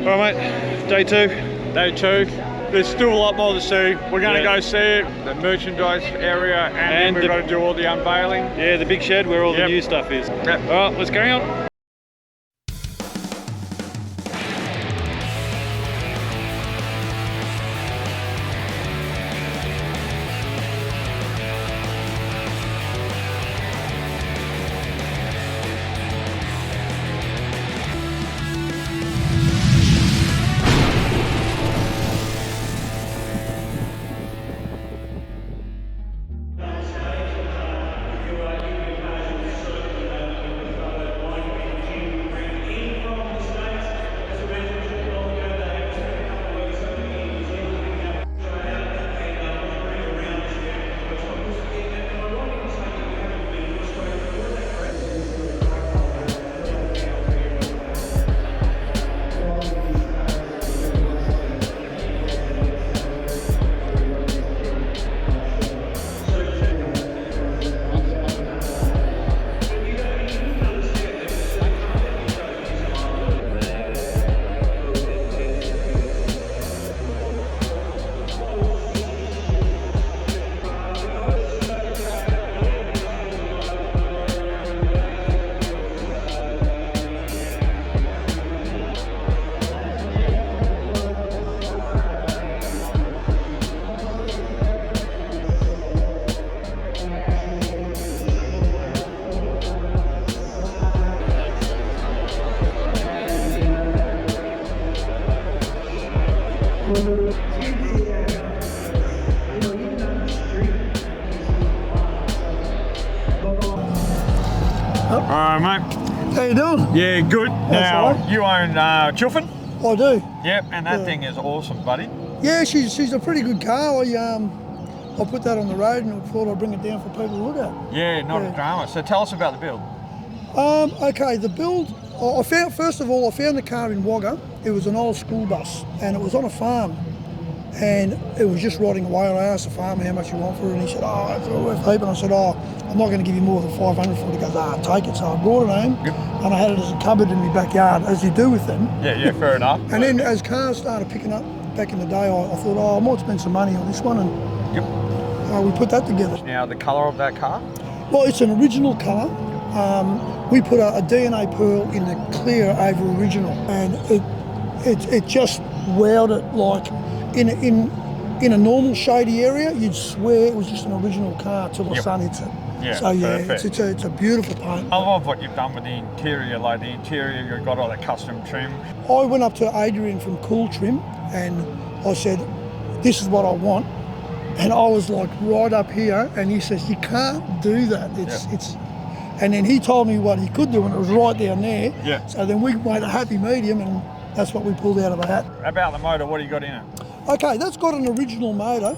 All right, mate, day 2. Day 2. There's still a lot more to see. We're going to go see it, the merchandise area, and then we've got to do all the unveiling. Yeah, the big shed where all the new stuff is. Yep. All right, let's carry on. Alright, mate. How you doing? Yeah, good. Now, all right. you own Choofn? I do. Yep, and that thing is awesome, buddy. Yeah, she's a pretty good car. I put that on the road and I thought I'd bring it down for people to look at. Yeah, not a drama. So tell us about the build. Okay, the build, first of all, I found the car in Wagga. It was an old school bus and it was on a farm and it was just rotting away. And I asked the farmer how much you want for it and he said, oh, it's worth heap. And I said, oh, I'm not going to give you more than 500 for it. He goes, take it. So I brought it home and I had it as a cupboard in my backyard, as you do with them. Yeah, fair enough. And then as cars started picking up back in the day, I thought, I might spend some money on this one. And we put that together. Now, the colour of that car? Well, it's an original colour. We put a D.N.A pearl in the clear over original, and it just wowed it like in a normal shady area. You'd swear it was just an original car till the sun hits it. Yeah, so yeah, perfect. it's a beautiful paint. I love what you've done with the interior. Like the interior, you've got all the custom trim. I went up to Adrian from Cool Trim, and I said, "This is what I want." And I was like right up here, and he says, "You can't do that. It's." And then he told me what he could do, and it was right down there. Yeah. So then we made a happy medium, and that's what we pulled out of the hat. About the motor, what do you got in it? Okay, that's got an original motor.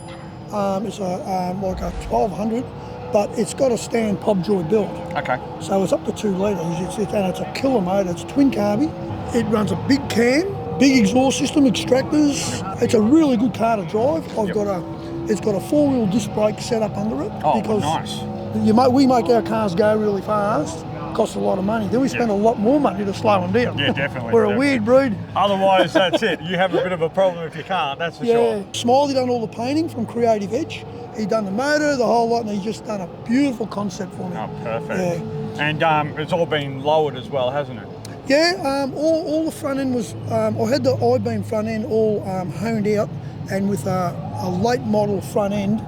It's like a 1200, but it's got a stand Pobjoy build. Okay. So it's up to 2 litres, and it's a killer motor. It's twin carby. It runs a big cam, big exhaust system, extractors. It's a really good car to drive. It's got a 4-wheel disc brake set up under it. Oh, because nice. We make our cars go really fast. Costs a lot of money. Then we spend a lot more money to slow them down. Yeah, definitely. We're a weird breed. Otherwise, that's it. You have a bit of a problem if you can't, that's for sure. Smiley done all the painting from Creative Edge. He done the motor, the whole lot, and he's just done a beautiful concept for me. Oh, perfect. Yeah. And it's all been lowered as well, hasn't it? Yeah, all the front end was, I had the I-beam front end all honed out, and with a late model front end,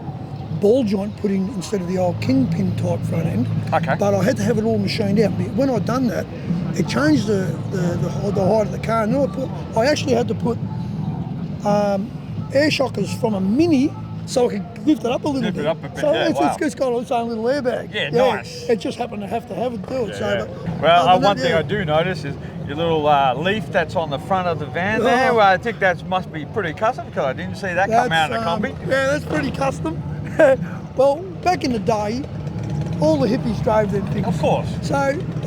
ball joint put in instead of the old kingpin type front end. Okay. But I had to have it all machined out. When I'd done that, it changed the height of the car. And then I actually had to put air shockers from a Mini so I could lift it up a little bit. Lift it up a bit, so yeah, it's got its own little airbag. Yeah, nice. It just happened to have it do it. Yeah. So, well, one thing I do notice is your little leaf that's on the front of the van there. Well, I think that must be pretty custom because I didn't see that come out in the Kombi. Yeah, that's pretty custom. Well, back in the day, all the hippies drove them things. Of course. So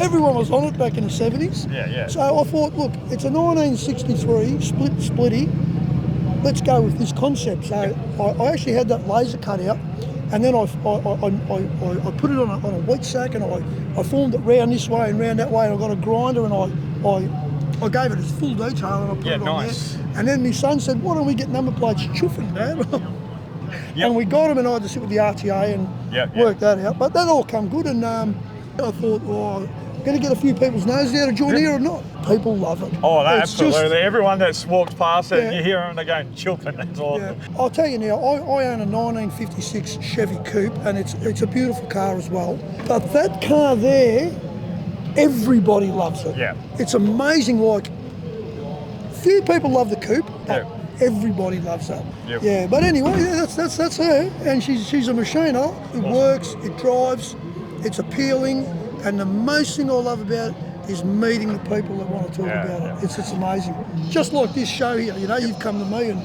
everyone was on it back in the 70s. Yeah. So I thought, look, it's a 1963 splitty. Let's go with this concept. So I actually had that laser cut out, and then I put it on a wheat sack, and I formed it round this way and round that way, and I got a grinder, and I I gave it its full detail and I put it on nice. there. And then my son said, why don't we get number plates Choofn, Dad? And we got them, and I had to sit with the RTA and work that out. But that all come good, and I thought, I'm going to get a few people's noses out of joint here or not. People love it. Oh, It's absolutely. just- Everyone that's walked past it, you hear them, they're going, Choofn, that's awesome. Yeah. I'll tell you now, I own a 1956 Chevy Coupe, and it's a beautiful car as well. But that car there, everybody loves it. Yeah. It's amazing. Like, few people love the Coupe, but Yeah. everybody loves that. Yep. Yeah. But anyway, that's her, and she's a machine. It works. It drives. It's appealing, and the most thing I love about it is meeting the people that want to talk about it. It's amazing. Just like this show here, you know, you've come to me and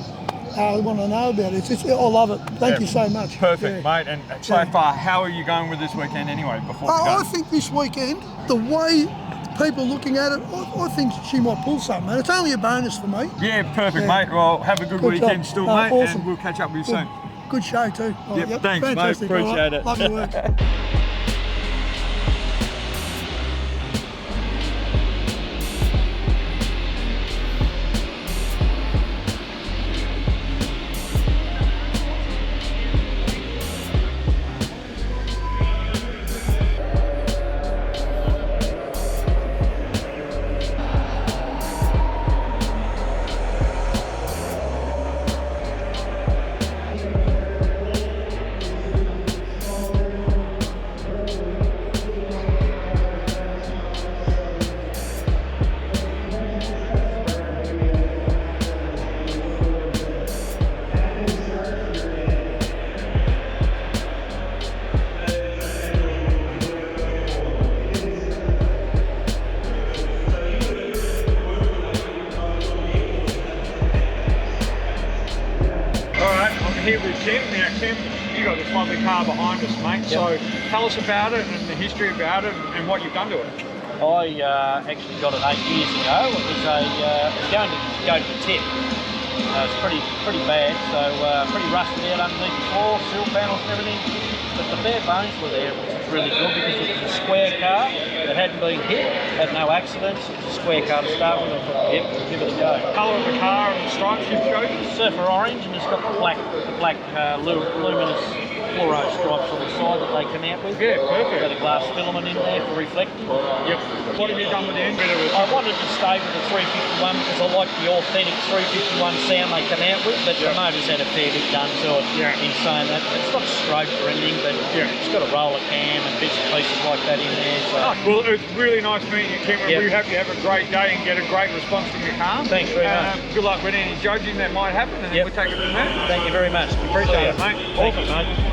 I want to know about it. I love it. Thank you so much. Perfect, mate. And so far, how are you going with this weekend anyway? Before we go? I think this weekend, the way people looking at it, I think she might pull something, and it's only a bonus for me. Yeah, perfect, mate. Well, have a good weekend job. still, mate, Awesome. and we'll catch up with you soon. Good show too. Yep, thanks, fantastic. mate. Appreciate it. Love your work. Here with Kim. Now, Kim, you got this lovely car behind us, mate. So tell us about it and the history about it and what you've done to it. I actually got it 8 years ago. It was going to go to the tip. It's pretty bad, so pretty rusted out underneath the floor, sill panels and everything. But the bare bones were there, which was really good because it was a square car that hadn't been hit, had no accidents. It was a square car to start with. I thought, yep, we'll give it a go. Colour of the car and the stripes you've chosen? Surfer orange, and it's got the black luminous fluoro stripes on the side that they come out with. Yeah, perfect. Got a glass filament in there for reflecting. Yep. What have you done with the engine? I wanted to stay with the 351 because I like the authentic 351 sound they come out with, but the motor's had a fair bit done to it. In saying that, it's not stroked or anything, but it's got a roller cam and bits and pieces like that in there. So. Well, it's really nice meeting you, Kim. We hope you have a great day and get a great response from your car. Thanks very much. Good luck with any judging that might happen, and then we'll take it from there. Thank you very much. Appreciate it, mate. Thank you, mate.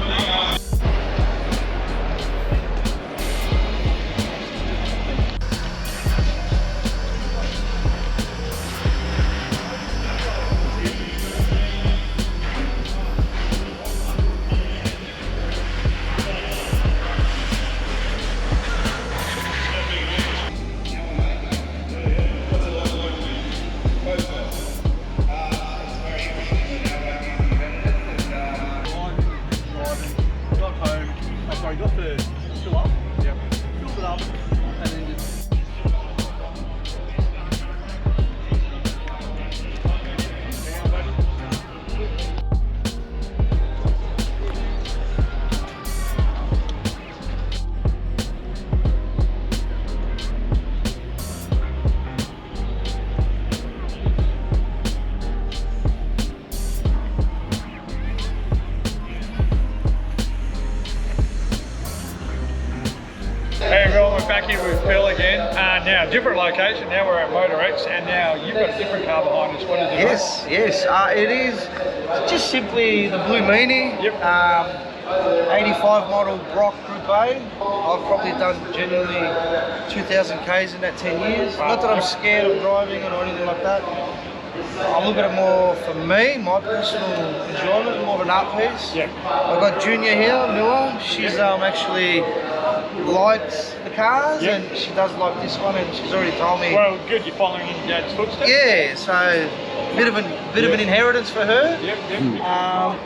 Hey everyone, we're back here with Phil again. Now, different location. Now we're at MotorEx, and now you've got a different car behind us. What is it? Yes. It is just simply the blue Meanie. 85 model Brock Coupe. I've probably done genuinely 2,000 Ks in that 10 years. Not that I'm scared of driving or anything like that. I look at it more for me, my personal enjoyment, more of an art piece. I've got Junior here, Miller. She's actually likes the cars and she does like this one, and she's already told me. Well, good, you're following in your dad's footsteps. Yeah, so bit of an inheritance for her.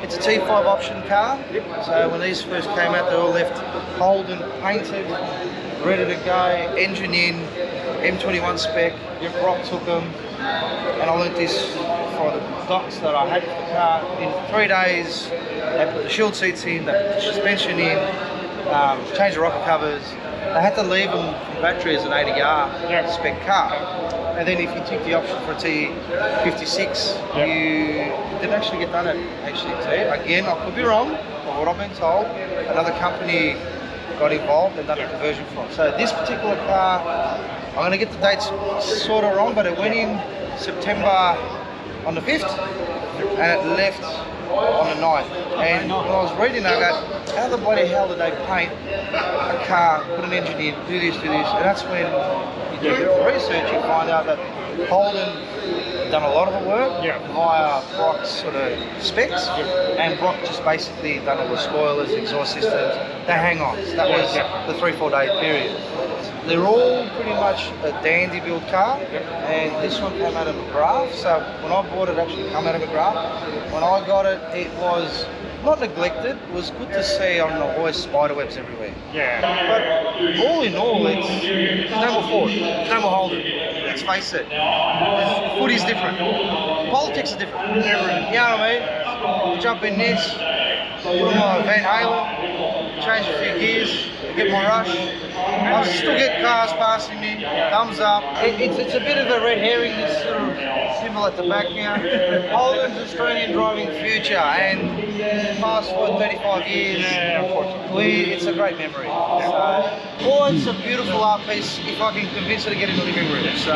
It's a T5 option car. So when these first came out, they all left Holden painted, ready to go, engine in, M21 spec. Brock took them, and I learnt this for the docs that I had for the car. In 3 days, they put the shield seats in, they put the suspension in, changed the rocker covers. They had to leave them from battery as an 80R spec car. And then if you took the option for a T56, you didn't actually get done at HDT. Again, I could be wrong, but what I've been told, another company got involved and done a conversion for it. So this particular car, I'm going to get the dates sort of wrong, but it went in September on the 5th and it left on the 9th. And when I was reading that, I go, how the bloody hell did they paint a car, put an engine in, do this? And that's when you do the research, you find out that Holden done a lot of the work via Brock's sort of specs, and Brock just basically done all the spoilers, exhaust systems, the hang-ons. That was the 3-4 day period. They're all pretty much a dandy build car, and this one came out of McGrath. So when I bought it, actually came out of McGrath. When I got it, it was not neglected. It was good to see on the hoist spiderwebs everywhere. Yeah. But all in all, it's no more Ford, no more Holden. Let's face it. Footy's different. Politics are different. You know what I mean? You jump in this, put on my Van Halen, change a few gears, get my rush. I still get cars passing me, thumbs up. It's a bit of a red herring, this sort of symbol at the back here. Holden's Australian driving future, and fast forward 35 years, it's a great memory. Or it's a beautiful art piece if I can convince her to get in the living room. So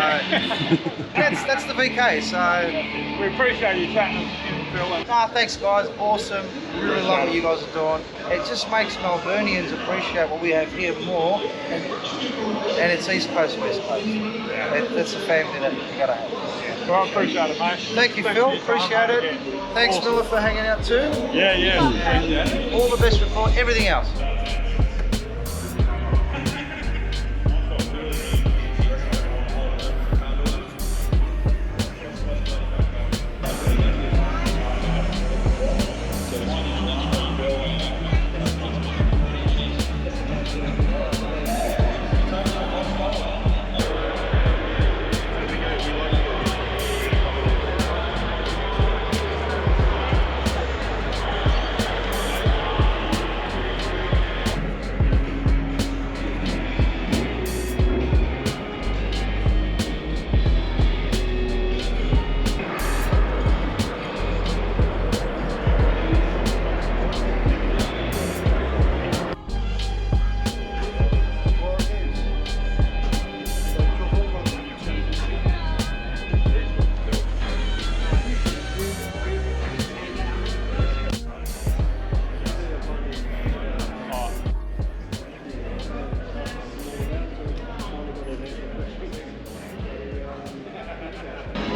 that's the VK. So We appreciate you chatting with Phil. thanks guys, awesome. Really love what you guys are doing. It just makes Melburnians appreciate what we have here more, and it's East Coast, West Coast. That's a family that you gotta have. Well, I appreciate it, mate. Thank you, Phil. Appreciate it. Thanks, Miller, for hanging out too. Yeah. All the best for everything else.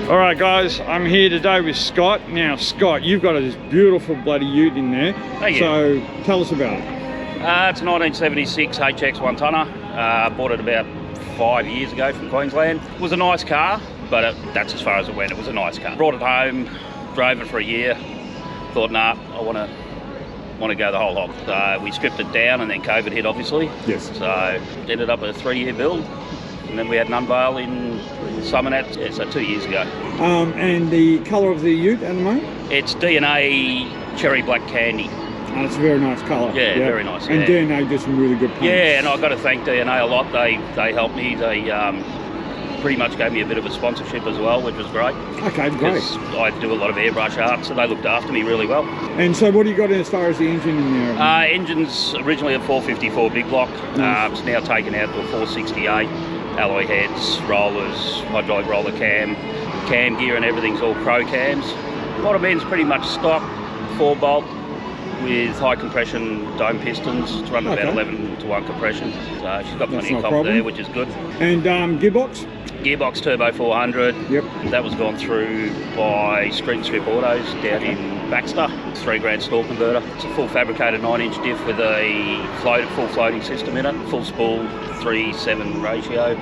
Alright guys, I'm here today with Scott. Now Scott, you've got this beautiful bloody ute in there. Thank you. So tell us about it. It's a 1976 HX 1-tonner. Bought it about 5 years ago from Queensland. It was a nice car, but that's as far as it went. It was a nice car. Brought it home, drove it for a year. Thought, nah, I want to go the whole hog. So we stripped it down, and then COVID hit, obviously. Yes. So ended up a 3-year build, and then we had an unveil in Summernet, so 2 years ago. And the colour of the ute at the moment? It's D.N.A cherry black candy. And it's a very nice colour. Yeah, very nice. And yeah. D.N.A did some really good paints. Yeah, and I've got to thank D.N.A a lot. They helped me. They pretty much gave me a bit of a sponsorship as well, which was great. Okay, great. I do a lot of airbrush art, so they looked after me really well. And so what do you got as far as the engine in there? Engine's originally a 454 big block. Nice. It's now taken out to a 468. Alloy heads, rollers, hydraulic roller cam gear, and everything's all pro cams. Bottom end's pretty much stock, 4-bolt with high compression dome pistons. It's running about 11-to-1 compression. So she's got plenty of comp there, which is good. And gearbox? Gearbox Turbo 400. Yep. That was gone through by Street Strip Autos down in Baxter. It's $3 grand stall converter. It's a full fabricated 9-inch diff with a full floating system in it. Full spool 3:7 ratio.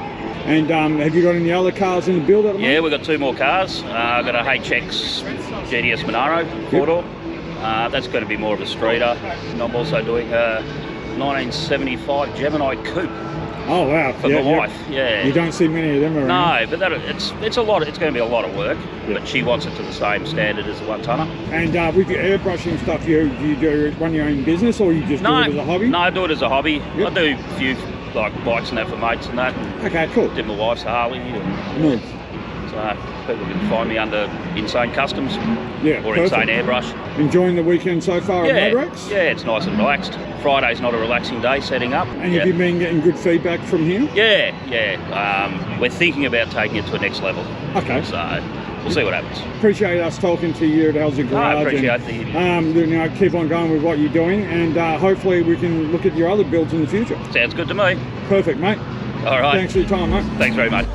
And have you got any other cars in the build at the moment? Yeah, we've got 2 more cars. I've got a HX GTS Monaro 4-door. That's going to be more of a streeter. And I'm also doing a 1975 Gemini Coupe. Oh wow! for my wife. Yeah. You don't see many of them around. No, but it's a lot. It's going to be a lot of work. Yeah. But she wants it to the same standard as the 1-tonner. And with your airbrushing stuff, do you run your own business, or you just do it as a hobby? No, I do it as a hobby. Yep. I do a few like bikes and that for mates and that. And Okay, cool. did my wife's Harley. And Nice. so people can find me under Inzane Customs Yeah, or perfect. Inzane Airbrush. Enjoying the weekend so far Yeah, at MotorEx? yeah, it's nice and relaxed. Friday's not a relaxing day setting up. And have you been getting good feedback from here? Yeah. We're thinking about taking it to a next level. Okay. So we'll see what happens. Appreciate us talking to you at Elsa Garage. I appreciate and, keep on going with what you're doing, and hopefully we can look at your other builds in the future. Sounds good to me. Perfect, mate. All right. Thanks for your time, mate. Thanks very much.